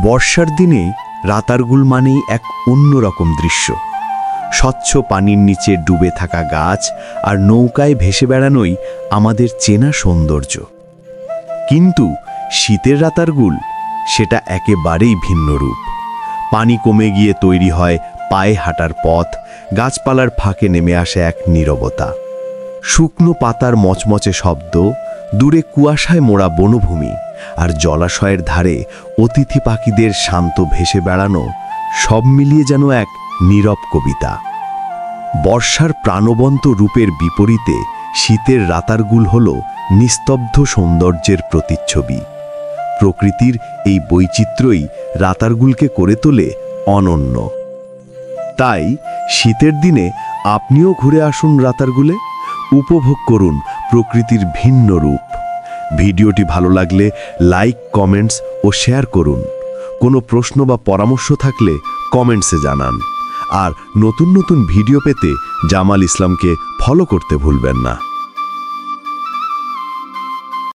বর্ষার দিনে রাতারগুল মানেই এক অন্যরকম দৃশ্য। স্বচ্ছ পানির নিচে ডুবে থাকা গাছ আর নৌকায় ভেসে বেড়ানোই আমাদের চেনা সৌন্দর্য। কিন্তু শীতের রাতারগুল সেটা একেবারেই ভিন্ন রূপ। পানি কমে গিয়ে তৈরি হয় পায়ে হাঁটার পথ, গাছপালার ফাঁকে নেমে আসে এক নীরবতা। শুকনো পাতার মচমচে শব্দ, দূরে কুয়াশায় মোড়া বনভূমি আর জলাশয়ের ধারে অতিথি পাখিদের শান্ত ভেসে বেড়ানো, সব মিলিয়ে যেন এক নীরব কবিতা। বর্ষার প্রাণবন্ত রূপের বিপরীতে শীতের রাতারগুল হল নিস্তব্ধ সৌন্দর্যের প্রতিচ্ছবি। প্রকৃতির এই বৈচিত্র্যই রাতারগুলকে করে তোলে অনন্য। তাই শীতের দিনে আপনিও ঘুরে আসুন রাতারগুলে, উপভোগ করুন প্রকৃতির ভিন্ন রূপ। ভিডিওটি ভালো লাগলে লাইক, কমেন্টস ও শেয়ার করুন। কোনো প্রশ্ন বা পরামর্শ থাকলে কমেন্টসে জানান। আর নতুন নতুন ভিডিও পেতে জামাল ইসলামকে ফলো করতে ভুলবেন না।